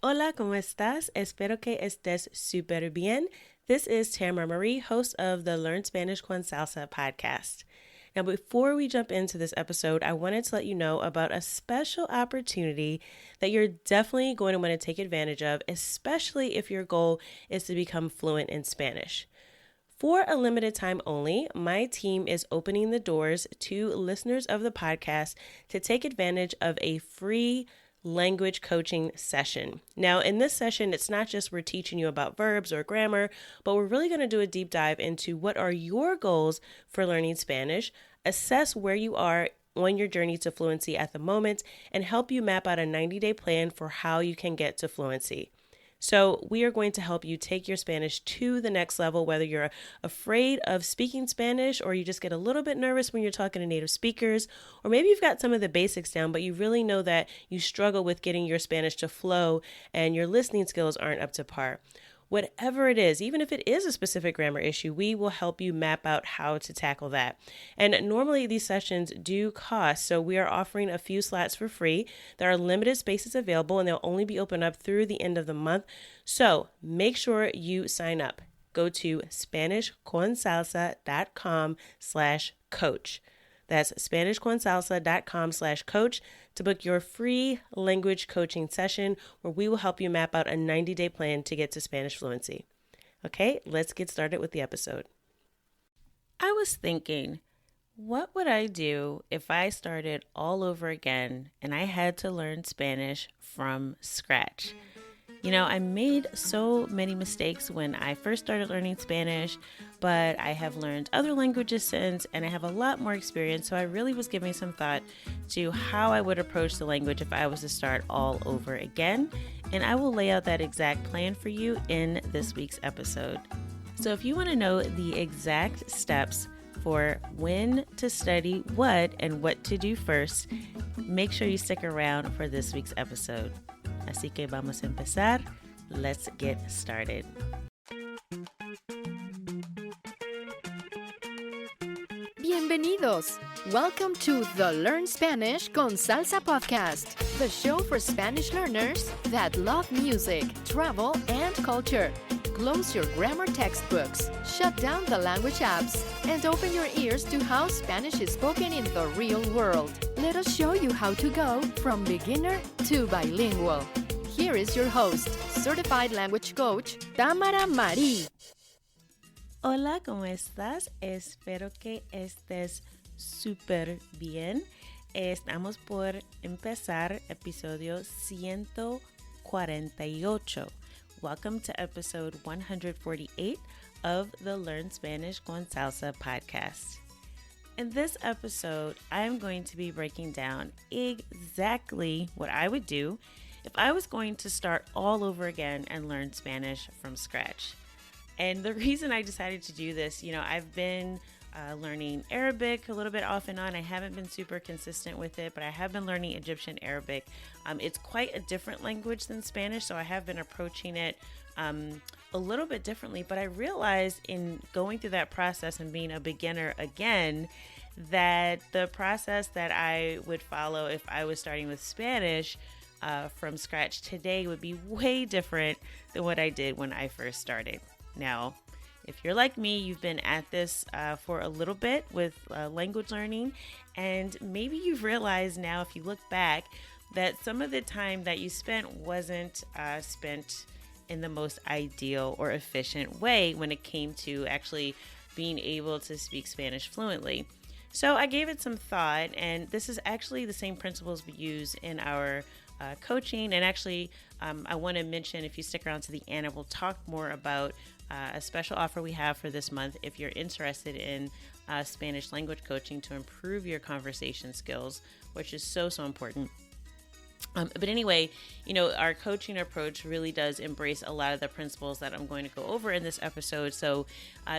Hola, ¿cómo estás? Espero que estés súper bien. This is Tamara Marie, host of the Learn Spanish con Salsa podcast. Now, before we jump into this episode, I wanted to let you know about a special opportunity that you're definitely going to want to take advantage of, especially if your goal is to become fluent in Spanish. For a limited time only, my team is opening the doors to listeners of the podcast to take advantage of a free language coaching session. Now, in this session, it's not just we're teaching you about verbs or grammar, but we're really going to do a deep dive into what are your goals for learning Spanish, assess where you are on your journey to fluency at the moment, and help you map out a 90-day plan for how you can get to fluency. So we are going to help you take your Spanish to the next level, whether you're afraid of speaking Spanish or you just get a little bit nervous when you're talking to native speakers, or maybe you've got some of the basics down, but you really know that you struggle with getting your Spanish to flow and your listening skills aren't up to par. Whatever it is, even if it is a specific grammar issue, we will help you map out how to tackle that. And normally these sessions do cost, so we are offering a few slots for free. There are limited spaces available and they'll only be open up through the end of the month. So make sure you sign up. Go to SpanishConSalsa.com/coach. That's SpanishConSalsa.com/coach to book your free language coaching session where we will help you map out a 90-day plan to get to Spanish fluency. Okay, let's get started with the episode. I was thinking, what would I do if I started all over again and I had to learn Spanish from scratch? You know, I made so many mistakes when I first started learning Spanish, but I have learned other languages since, and I have a lot more experience. So I really was giving some thought to how I would approach the language if I was to start all over again. And I will lay out that exact plan for you in this week's episode. So if you want to know the exact steps for when to study what and what to do first, make sure you stick around for this week's episode. Así que vamos a empezar. Let's get started. Bienvenidos! Welcome to the Learn Spanish con Salsa podcast, the show for Spanish learners that love music, travel, and culture. Close your grammar textbooks, shut down the language apps, and open your ears to how Spanish is spoken in the real world. Let us show you how to go from beginner to bilingual. Here is your host, certified language coach, Tamara Marie. Hola, ¿cómo estás? Espero que estés súper bien. Estamos por empezar episodio 148. Welcome to episode 148 of the Learn Spanish con Salsa podcast. In this episode, I'm going to be breaking down exactly what I would do if I was going to start all over again and learn Spanish from scratch. And the reason I decided to do this, I've been learning Arabic a little bit off and on. I haven't been super consistent with it, but I have been learning Egyptian Arabic. It's quite a different language than Spanish, so I have been approaching it a little bit differently. But I realized in going through that process and being a beginner again, that the process that I would follow if I was starting with Spanish from scratch today would be way different than what I did when I first started. Now, if you're like me, you've been at this for a little bit with language learning, and maybe you've realized now, if you look back, that some of the time that you spent wasn't spent in the most ideal or efficient way when it came to actually being able to speak Spanish fluently. So I gave it some thought, and this is actually the same principles we use in our coaching. And actually, I want to mention, if you stick around to the end, we'll talk more about a special offer we have for this month if you're interested in Spanish language coaching to improve your conversation skills, which is so important. But anyway, our coaching approach really does embrace a lot of the principles that I'm going to go over in this episode. So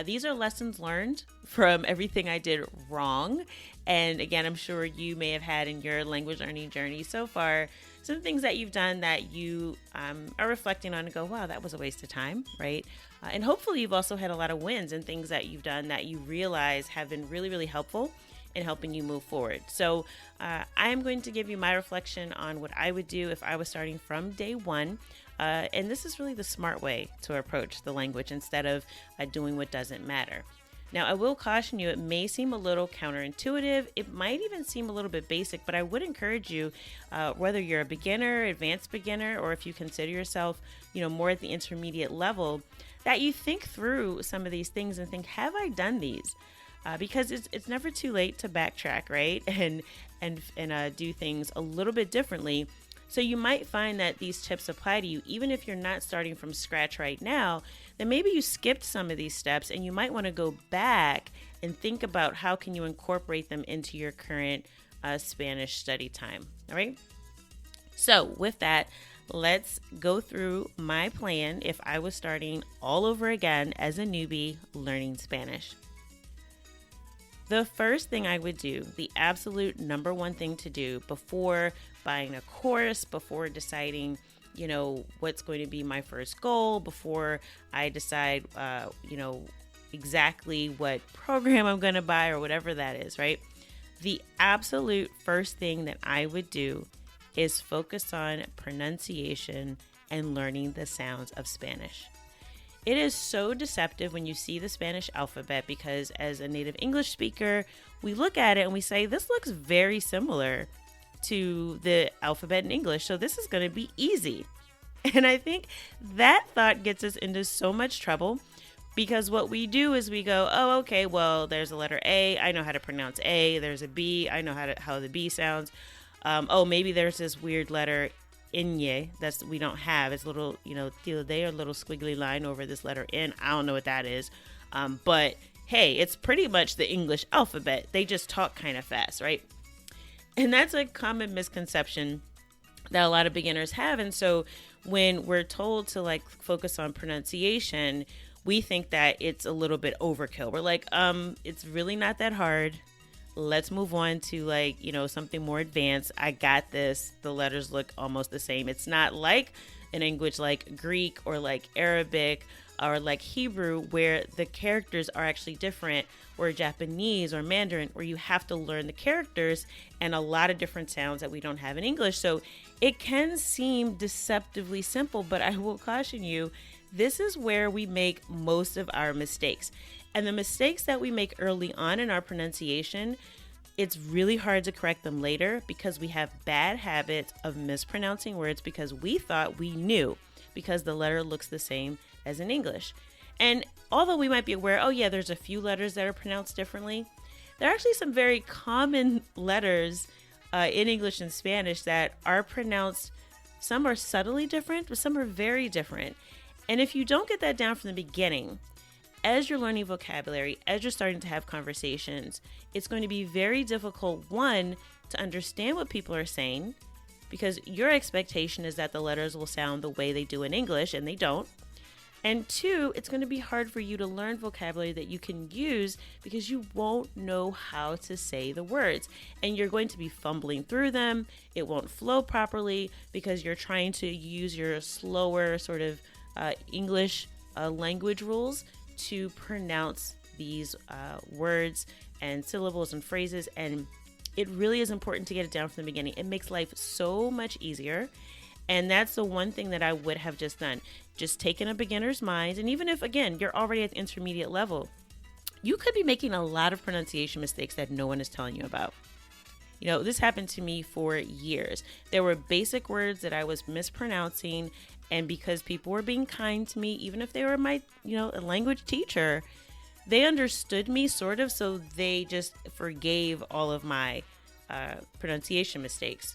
these are lessons learned from everything I did wrong. And again, I'm sure you may have had in your language learning journey so far some things that you've done that you are reflecting on and go, wow, that was a waste of time, right? And hopefully you've also had a lot of wins and things that you've done that you realize have been really, really helpful in helping you move forward. So I'm going to give you my reflection on what I would do if I was starting from day one. And this is really the smart way to approach the language instead of doing what doesn't matter. Now, I will caution you, it may seem a little counterintuitive. It might even seem a little bit basic, but I would encourage you, whether you're a beginner, advanced beginner, or if you consider yourself, more at the intermediate level, that you think through some of these things and think, have I done these? Because it's never too late to backtrack, right? And do things a little bit differently. So you might find that these tips apply to you, even if you're not starting from scratch right now, then maybe you skipped some of these steps and you might want to go back and think about how can you incorporate them into your current Spanish study time. All right. So with that, let's go through my plan if I was starting all over again as a newbie learning Spanish. The first thing I would do, the absolute number one thing to do before buying a course, before deciding, what's going to be my first goal, before I decide, exactly what program I'm going to buy or whatever that is, right? The absolute first thing that I would do is focus on pronunciation and learning the sounds of Spanish. It is so deceptive when you see the Spanish alphabet because as a native English speaker, we look at it and we say, this looks very similar to the alphabet in English, so this is going to be easy. And I think that thought gets us into so much trouble because what we do is we go, oh, okay, well, there's a letter A. I know how to pronounce A. There's a B. I know how the B sounds. Maybe there's this weird letter Ñ we don't have. It's a little, tilde or little squiggly line over this letter N. I don't know what that is. But hey, it's pretty much the English alphabet. They just talk kind of fast, right? And that's a common misconception that a lot of beginners have. And so when we're told to focus on pronunciation, we think that it's a little bit overkill. We're like, it's really not that hard. Let's move on to something more advanced. I got this. The letters look almost the same. It's not like a language like Greek or like Arabic or like Hebrew where the characters are actually different, or Japanese or Mandarin where you have to learn the characters and a lot of different sounds that we don't have in English. So it can seem deceptively simple, but I will caution you, this is where we make most of our mistakes. And the mistakes that we make early on in our pronunciation, it's really hard to correct them later because we have bad habits of mispronouncing words because we thought we knew because the letter looks the same as in English. And although we might be aware, oh yeah, there's a few letters that are pronounced differently, there are actually some very common letters in English and Spanish that are pronounced. Some are subtly different, but some are very different. And if you don't get that down from the beginning, as you're learning vocabulary, as you're starting to have conversations, it's going to be very difficult, one, to understand what people are saying, because your expectation is that the letters will sound the way they do in English, and they don't. And two, it's going to be hard for you to learn vocabulary that you can use because you won't know how to say the words. And you're going to be fumbling through them. It won't flow properly because you're trying to use your slower sort of English language rules to pronounce these words and syllables and phrases. And it really is important to get it down from the beginning. It makes life so much easier. And that's the one thing that I would have just done. Just taken a beginner's mind. And even if, again, you're already at the intermediate level, you could be making a lot of pronunciation mistakes that no one is telling you about. This happened to me for years. There were basic words that I was mispronouncing. And because people were being kind to me, even if they were my, a language teacher, they understood me sort of. So they just forgave all of my pronunciation mistakes.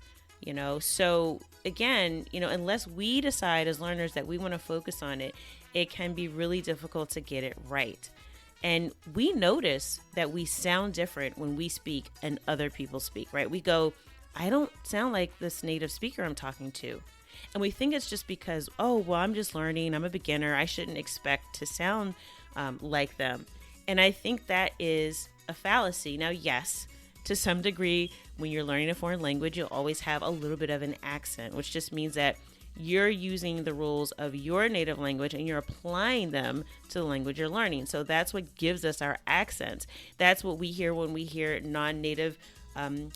So again, unless we decide as learners that we want to focus on it, it can be really difficult to get it right. And we notice that we sound different when we speak and other people speak, right? We go, I don't sound like this native speaker I'm talking to. And we think it's just because, I'm just learning. I'm a beginner. I shouldn't expect to sound like them. And I think that is a fallacy. Now, yes, to some degree, when you're learning a foreign language, you'll always have a little bit of an accent, which just means that you're using the rules of your native language and you're applying them to the language you're learning. So that's what gives us our accents. That's what we hear when we hear non-native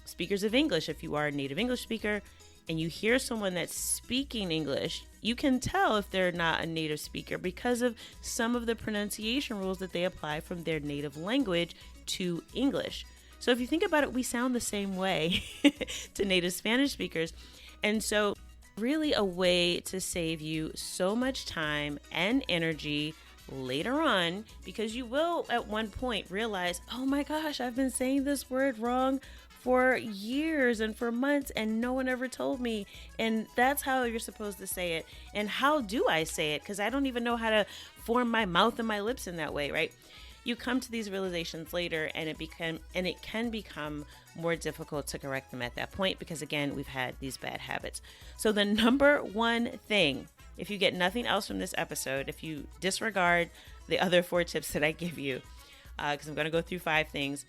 speakers of English. If you are a native English speaker and you hear someone that's speaking English, you can tell if they're not a native speaker because of some of the pronunciation rules that they apply from their native language to English. So if you think about it, we sound the same way to native Spanish speakers. And so really a way to save you so much time and energy later on, because you will at one point realize, oh my gosh, I've been saying this word wrong for years and for months and no one ever told me. And that's how you're supposed to say it. And how do I say it? Because I don't even know how to form my mouth and my lips in that way, right? You come to these realizations later and it can become more difficult to correct them at that point because, again, we've had these bad habits. So the number one thing, if you get nothing else from this episode, if you disregard the other 4 tips that I give you, because I'm going to go through 5 things,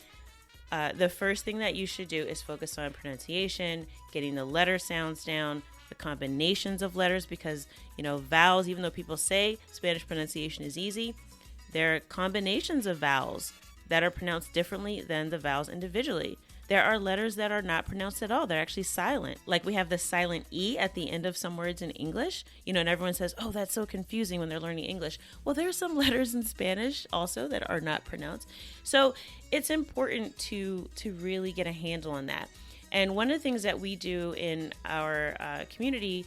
the first thing that you should do is focus on pronunciation, getting the letter sounds down, the combinations of letters, because, vowels, even though people say Spanish pronunciation is easy, there are combinations of vowels that are pronounced differently than the vowels individually. There are letters that are not pronounced at all. They're actually silent. Like we have the silent E at the end of some words in English, and everyone says, oh, that's so confusing when they're learning English. Well, there are some letters in Spanish also that are not pronounced. So it's important to really get a handle on that. And one of the things that we do in our community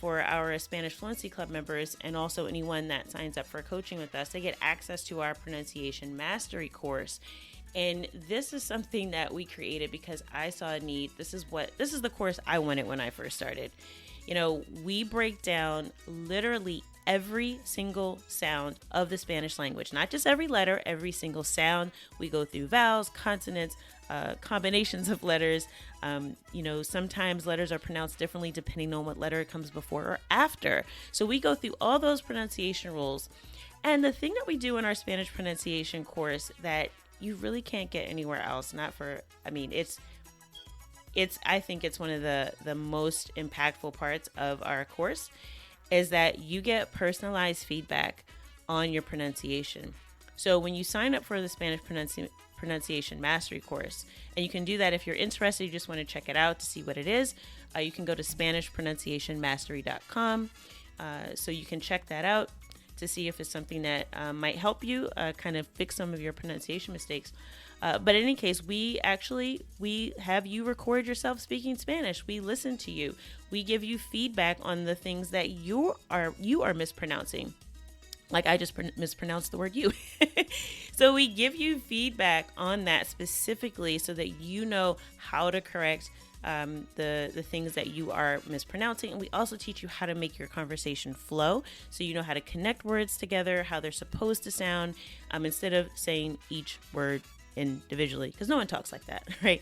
for our Spanish Fluency Club members, and also anyone that signs up for coaching with us, they get access to our pronunciation mastery course. And this is something that we created because I saw a need. This is the course I wanted when I first started. We break down literally every single sound of the Spanish language, not just every letter, every single sound. We go through vowels, consonants, combinations of letters. Sometimes letters are pronounced differently depending on what letter comes before or after. So we go through all those pronunciation rules. And the thing that we do in our Spanish pronunciation course that you really can't get anywhere else, I think it's one of the most impactful parts of our course, is that you get personalized feedback on your pronunciation. So when you sign up for the Spanish pronunciation mastery course, and you can do that if you're interested, you just want to check it out to see what it is, you can go to SpanishPronunciationMastery.com. So you can check that out to see if it's something that might help you kind of fix some of your pronunciation mistakes. But in any case, we have you record yourself speaking Spanish. We listen to you. We give you feedback on the things that you are mispronouncing. Like I just mispronounced the word you. So we give you feedback on that specifically so that you know how to correct the things that you are mispronouncing. And we also teach you how to make your conversation flow, so you know how to connect words together, how they're supposed to sound, instead of saying each word individually, because no one talks like that, right?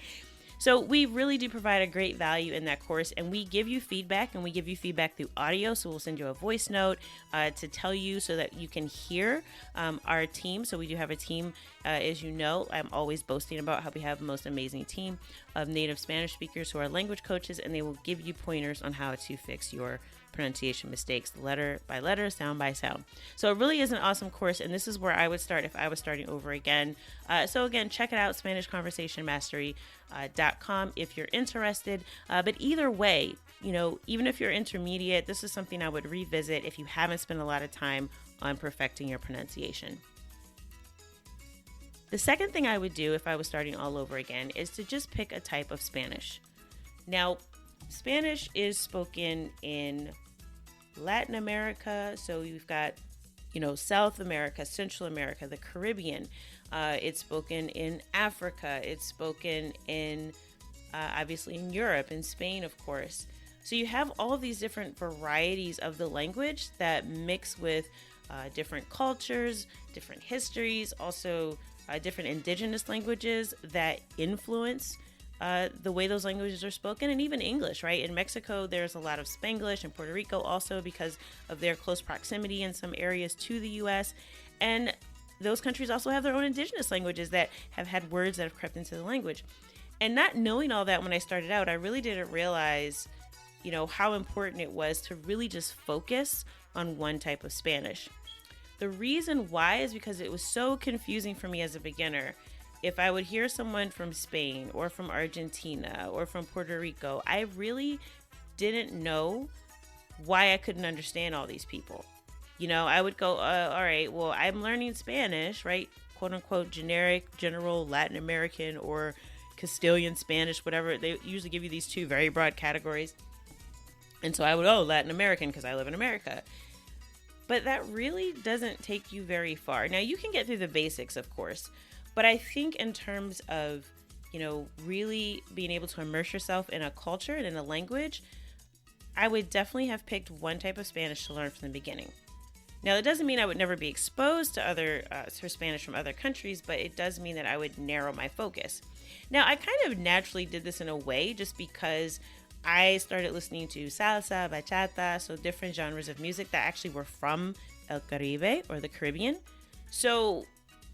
So we really do provide a great value in that course, and we give you feedback, and we give you feedback through audio. So we'll send you a voice note to tell you so that you can hear our team. So we do have a team, as you know, I'm always boasting about how we have the most amazing team of native Spanish speakers who are language coaches, and they will give you pointers on how to fix your pronunciation mistakes, letter by letter, sound by sound. So it really is an awesome course, and this is where I would start if I was starting over again. So again, check it out, SpanishConversationMastery.com if you're interested. But either way, even if you're intermediate, this is something I would revisit if you haven't spent a lot of time on perfecting your pronunciation. The second thing I would do if I was starting all over again is to just pick a type of Spanish. Now, Spanish is spoken in Latin America, so you've got, South America, Central America, the Caribbean. It's spoken in Africa. It's spoken in, obviously, in Europe, in Spain, of course. So you have all of these different varieties of the language that mix with different cultures, different histories, also different indigenous languages that influence the way those languages are spoken, and even English, right? In Mexico, there's a lot of Spanglish, and Puerto Rico also because of their close proximity in some areas to the U.S. And those countries also have their own indigenous languages that have had words that have crept into the language. And not knowing all that when I started out, I really didn't realize how important it was to really just focus on one type of Spanish. The reason why is because it was so confusing for me as a beginner. If I would hear someone from Spain or from Argentina or from Puerto Rico, I really didn't know why I couldn't understand all these people. I would go, all right, well, I'm learning Spanish, right? Quote unquote, general Latin American or Castilian Spanish, whatever. They usually give you these two very broad categories. And so I would, Latin American because I live in America. But that really doesn't take you very far. Now, you can get through the basics, of course. But I think in terms of, really being able to immerse yourself in a culture and in a language, I would definitely have picked one type of Spanish to learn from the beginning. Now, it doesn't mean I would never be exposed to for Spanish from other countries, but it does mean that I would narrow my focus. Now, I kind of naturally did this in a way just because I started listening to salsa, bachata, so different genres of music that actually were from El Caribe or the Caribbean. So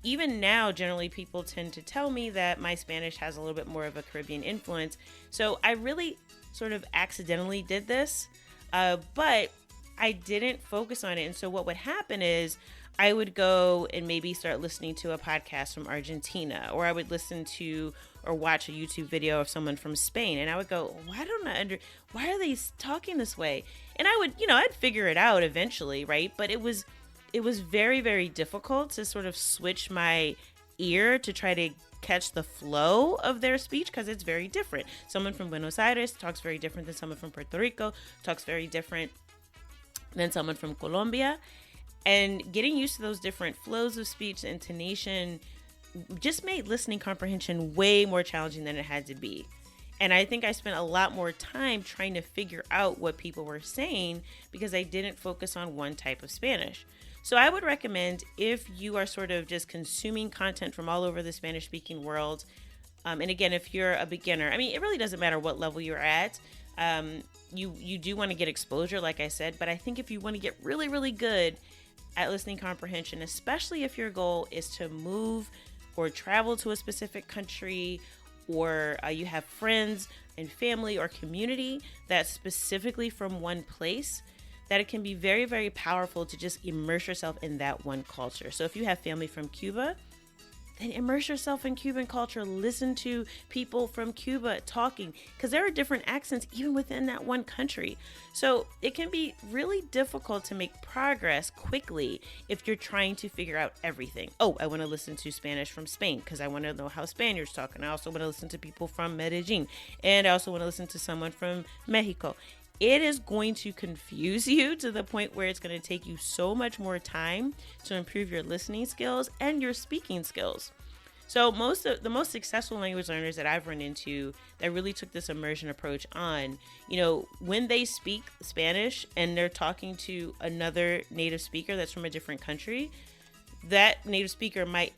even now, generally, people tend to tell me that my Spanish has a little bit more of a Caribbean influence. So I really sort of accidentally did this, but I didn't focus on it. And so what would happen is I would go and maybe start listening to a podcast from Argentina, or I would listen to or watch a YouTube video of someone from Spain. And I would go, why are they talking this way? And I would, I'd figure it out eventually, right? But it was very, very difficult to sort of switch my ear to try to catch the flow of their speech because it's very different. Someone from Buenos Aires talks very different than someone from Puerto Rico, talks very different than someone from Colombia. And getting used to those different flows of speech, intonation, just made listening comprehension way more challenging than it had to be. And I think I spent a lot more time trying to figure out what people were saying because I didn't focus on one type of Spanish. So I would recommend, if you are sort of just consuming content from all over the Spanish-speaking world, and again, if you're a beginner, it really doesn't matter what level you're at. You do want to get exposure, like I said, but I think if you want to get really, really good at listening comprehension, especially if your goal is to move or travel to a specific country, or you have friends and family or community that's specifically from one place, that it can be very, very powerful to just immerse yourself in that one culture. So if you have family from Cuba, then immerse yourself in Cuban culture. Listen to people from Cuba talking, because there are different accents even within that one country. So it can be really difficult to make progress quickly if you're trying to figure out everything. I want to listen to Spanish from Spain because I want to know how Spaniards talk. And I also want to listen to people from Medellin. And I also want to listen to someone from Mexico. It is going to confuse you to the point where it's going to take you so much more time to improve your listening skills and your speaking skills. So the most successful language learners that I've run into that really took this immersion approach on, when they speak Spanish and they're talking to another native speaker that's from a different country, that native speaker might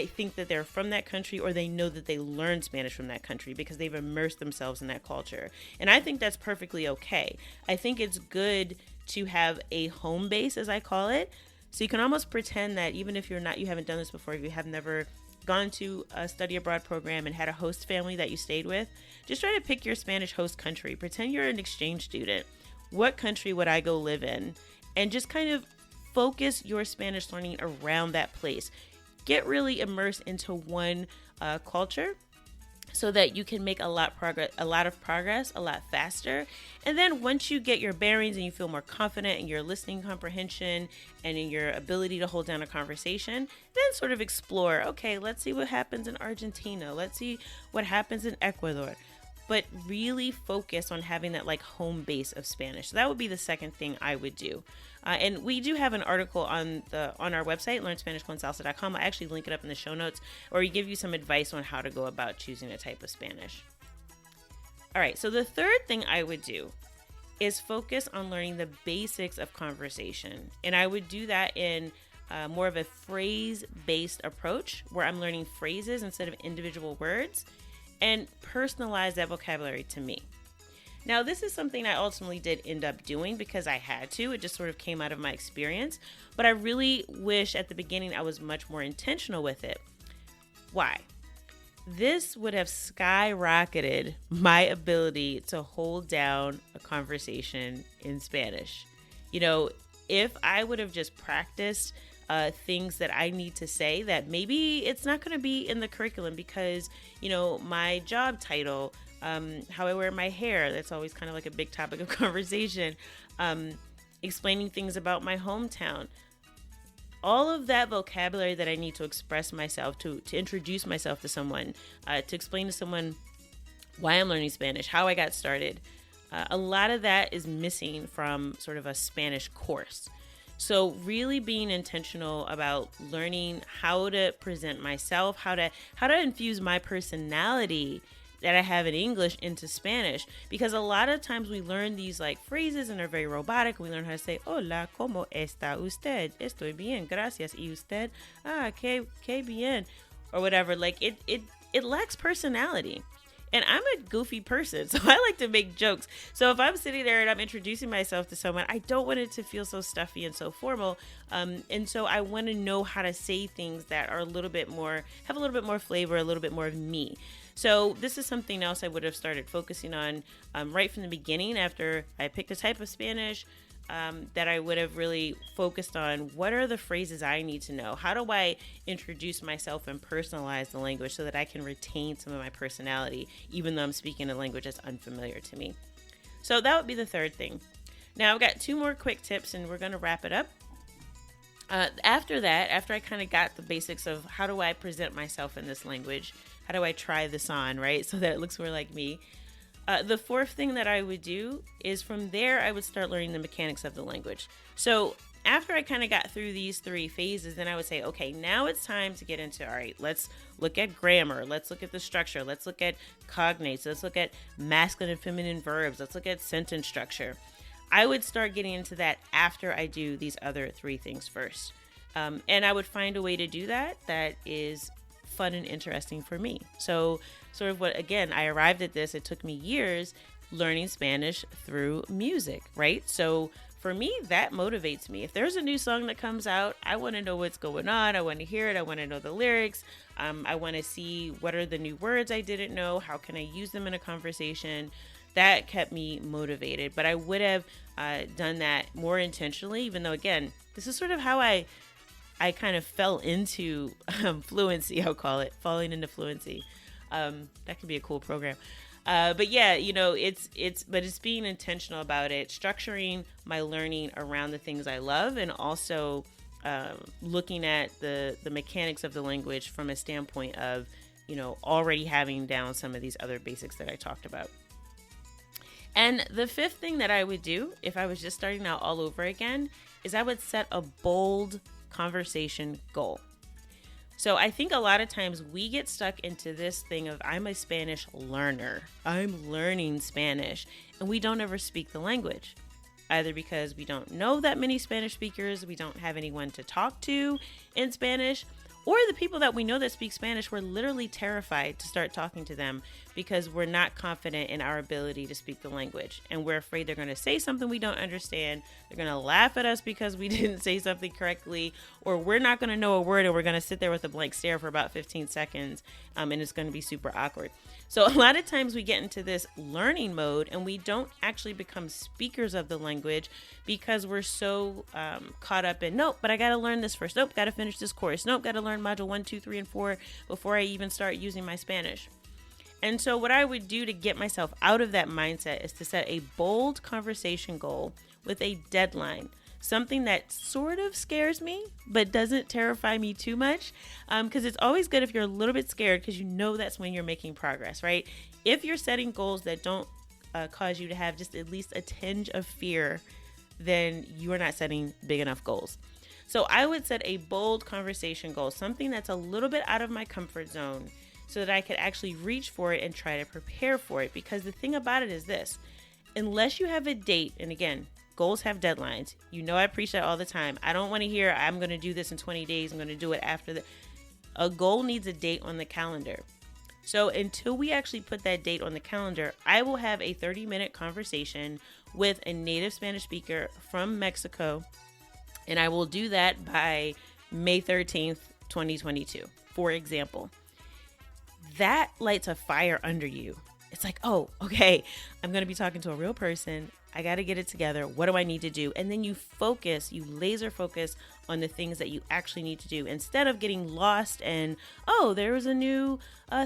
think that they're from that country, or they know that they learned Spanish from that country because they've immersed themselves in that culture. And I think that's perfectly okay. I think it's good to have a home base, as I call it. So you can almost pretend that even if you haven't done this before, if you have never gone to a study abroad program and had a host family that you stayed with, just try to pick your Spanish host country. Pretend you're an exchange student. What country would I go live in? And just kind of focus your Spanish learning around that place. Get really immersed into one culture so that you can make a lot of progress a lot faster. And then once you get your bearings and you feel more confident in your listening comprehension and in your ability to hold down a conversation, then sort of explore, okay, let's see what happens in Argentina. Let's see what happens in Ecuador. But really focus on having that home base of Spanish. So that would be the second thing I would do. And we do have an article on our website, learnspanishconsalsa.com. I actually link it up in the show notes, or we give you some advice on how to go about choosing a type of Spanish. All right, so the third thing I would do is focus on learning the basics of conversation. And I would do that in more of a phrase-based approach, where I'm learning phrases instead of individual words, and personalize that vocabulary to me. Now, this is something I ultimately did end up doing because I had to. It just sort of came out of my experience. But I really wish at the beginning I was much more intentional with it. Why? this would have skyrocketed my ability to hold down a conversation in Spanish. You know, if I would have just practiced things that I need to say that maybe it's not going to be in the curriculum because, you know, my job title, how I wear my hair, that's always kind of like a big topic of conversation, explaining things about my hometown. All of that vocabulary that I need to express myself, to introduce myself to someone, to explain to someone why I'm learning Spanish, how I got started. A lot of that is missing from sort of a Spanish course. So really being intentional about learning how to present myself, how to infuse my personality that I have in English into Spanish, because a lot of times we learn these like phrases and they're very robotic. We learn how to say, hola, ¿cómo está usted? Estoy bien, gracias. ¿Y usted? Ah, qué bien. Or whatever. Like it lacks personality. And I'm a goofy person, so I like to make jokes. So if I'm sitting there and I'm introducing myself to someone, I don't want it to feel so stuffy and so formal. And so I want to know how to say things that are have a little bit more flavor, a little bit more of me. So this is something else I would have started focusing on right from the beginning after I picked a type of Spanish. That I would have really focused on what are the phrases I need to know? How do I introduce myself and personalize the language so that I can retain some of my personality, even though I'm speaking a language that's unfamiliar to me? So that would be the third thing. Now I've got two more quick tips and we're going to wrap it up. After that, after I kind of got the basics of how do I present myself in this language, how do I try this on, right? So that it looks more like me. The fourth thing that I would do is from there, I would start learning the mechanics of the language. So after I kind of got through these three phases, then I would say, okay, now it's time to get into, all right, let's look at grammar. Let's look at the structure. Let's look at cognates. Let's look at masculine and feminine verbs. Let's look at sentence structure. I would start getting into that after I do these other three things first. And I would find a way to do that is fun and interesting for me. So sort of I arrived at this, it took me years learning Spanish through music, right? So for me, that motivates me. If there's a new song that comes out, I want to know what's going on. I want to hear it. I want to know the lyrics. I want to see what are the new words I didn't know. How can I use them in a conversation? That kept me motivated. But I would have done that more intentionally, even though, again, this is sort of how I kind of fell into fluency, I'll call it, falling into fluency. That could be a cool program. But yeah, you know, it's being intentional about it, structuring my learning around the things I love, and also looking at the mechanics of the language from a standpoint of, you know, already having down some of these other basics that I talked about. And the fifth thing that I would do if I was just starting out all over again is I would set a bold conversation goal. So I think a lot of times we get stuck into this thing of I'm a Spanish learner. I'm learning Spanish, and we don't ever speak the language. Either because we don't know that many Spanish speakers, we don't have anyone to talk to in Spanish, or the people that we know that speak Spanish, we're literally terrified to start talking to them because we're not confident in our ability to speak the language. And we're afraid they're going to say something we don't understand. They're going to laugh at us because we didn't say something correctly, or we're not going to know a word and we're going to sit there with a blank stare for about 15 seconds and it's going to be super awkward. So a lot of times we get into this learning mode and we don't actually become speakers of the language because we're so caught up in, nope, but I got to learn this first. Nope, got to finish this course. Nope, got to learn module 1, 2, 3, and 4 before I even start using my Spanish. And so what I would do to get myself out of that mindset is to set a bold conversation goal with a deadline. Something that sort of scares me, but doesn't terrify me too much. Because it's always good if you're a little bit scared, because you know that's when you're making progress, right? If you're setting goals that don't cause you to have just at least a tinge of fear, then you are not setting big enough goals. So I would set a bold conversation goal, something that's a little bit out of my comfort zone, so that I could actually reach for it and try to prepare for it. Because the thing about it is this, unless you have a date, and again, goals have deadlines. You know I preach that all the time. I don't want to hear, I'm going to do this in 20 days. I'm going to do it after that. A goal needs a date on the calendar. So until we actually put that date on the calendar, I will have a 30-minute conversation with a native Spanish speaker from Mexico. And I will do that by May 13th, 2022, for example. that lights a fire under you. It's like, oh, okay, I'm going to be talking to a real person. I got to get it together. What do I need to do? And then you laser focus on the things that you actually need to do instead of getting lost and, oh, there was a new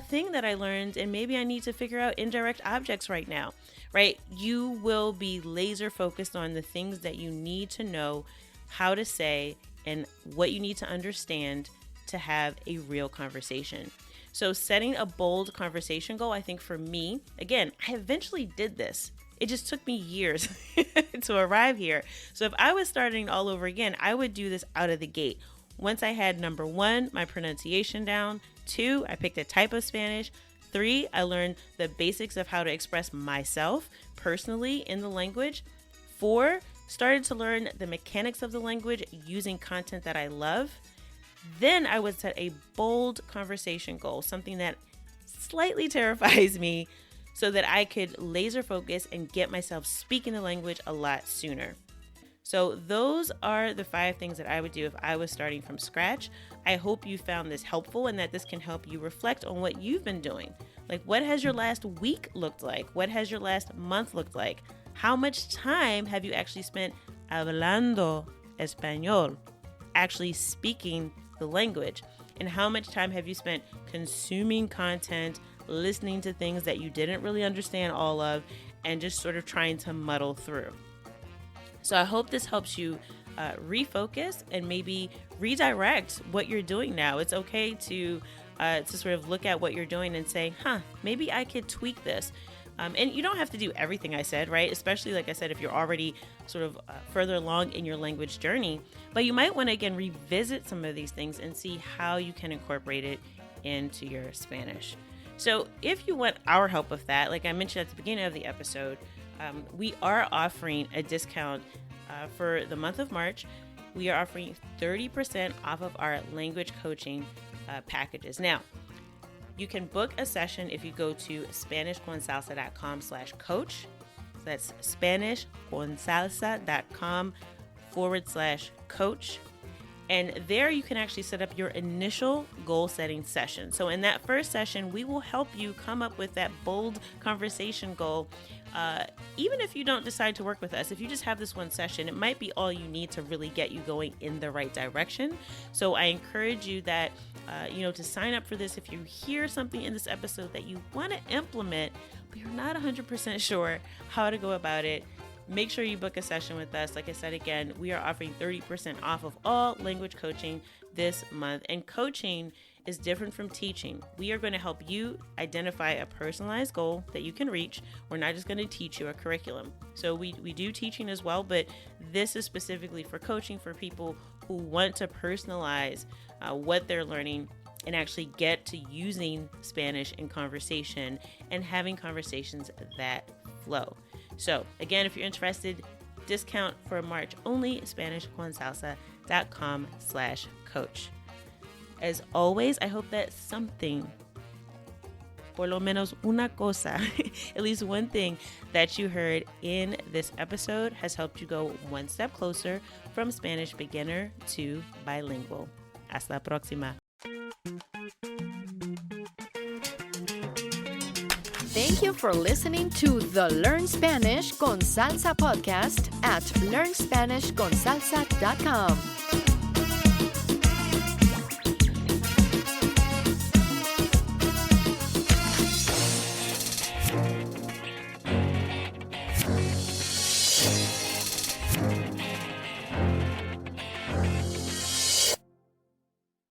thing that I learned and maybe I need to figure out indirect objects right now, right? You will be laser focused on the things that you need to know how to say and what you need to understand to have a real conversation. So setting a bold conversation goal, I think for me, again, I eventually did this. It just took me years to arrive here. So if I was starting all over again, I would do this out of the gate. Once I had number 1, my pronunciation down. 2, I picked a type of Spanish. 3, I learned the basics of how to express myself personally in the language. 4, started to learn the mechanics of the language using content that I love. Then I would set a bold conversation goal, something that slightly terrifies me, so that I could laser focus and get myself speaking the language a lot sooner. So those are the 5 things that I would do if I was starting from scratch. I hope you found this helpful and that this can help you reflect on what you've been doing. Like, what has your last week looked like? What has your last month looked like? How much time have you actually spent hablando español, actually speaking the language? And how much time have you spent consuming content, listening to things that you didn't really understand all of, and just sort of trying to muddle through? So I hope this helps you refocus and maybe redirect what you're doing now. It's okay to sort of look at what you're doing and say, maybe I could tweak this. And you don't have to do everything I said, right? Especially, like I said, if you're already sort of further along in your language journey. But you might want to, again, revisit some of these things and see how you can incorporate it into your Spanish. So if you want our help with that, like I mentioned at the beginning of the episode, we are offering a discount for the month of March. We are offering 30% off of our language coaching packages. Now, you can book a session if you go to SpanishConSalsa.com/coach. That's SpanishConSalsa.com/coach. And there you can actually set up your initial goal setting session. So in that first session, we will help you come up with that bold conversation goal. Even if you don't decide to work with us, if you just have this one session, it might be all you need to really get you going in the right direction. So I encourage you that, to sign up for this. If you hear something in this episode that you want to implement, but you're not 100% sure how to go about it, make sure you book a session with us. Like I said, again, we are offering 30% off of all language coaching this month. And coaching is different from teaching. We are going to help you identify a personalized goal that you can reach. We're not just going to teach you a curriculum. So we do teaching as well, but this is specifically for coaching for people who want to personalize what they're learning and actually get to using Spanish in conversation and having conversations that flow. So again, if you're interested, discount for March only, SpanishConSalsa.com/coach. As always, I hope that something, por lo menos una cosa, at least one thing that you heard in this episode has helped you go one step closer from Spanish beginner to bilingual. Hasta la próxima. Thank you for listening to the Learn Spanish con Salsa podcast at LearnSpanishConSalsa.com.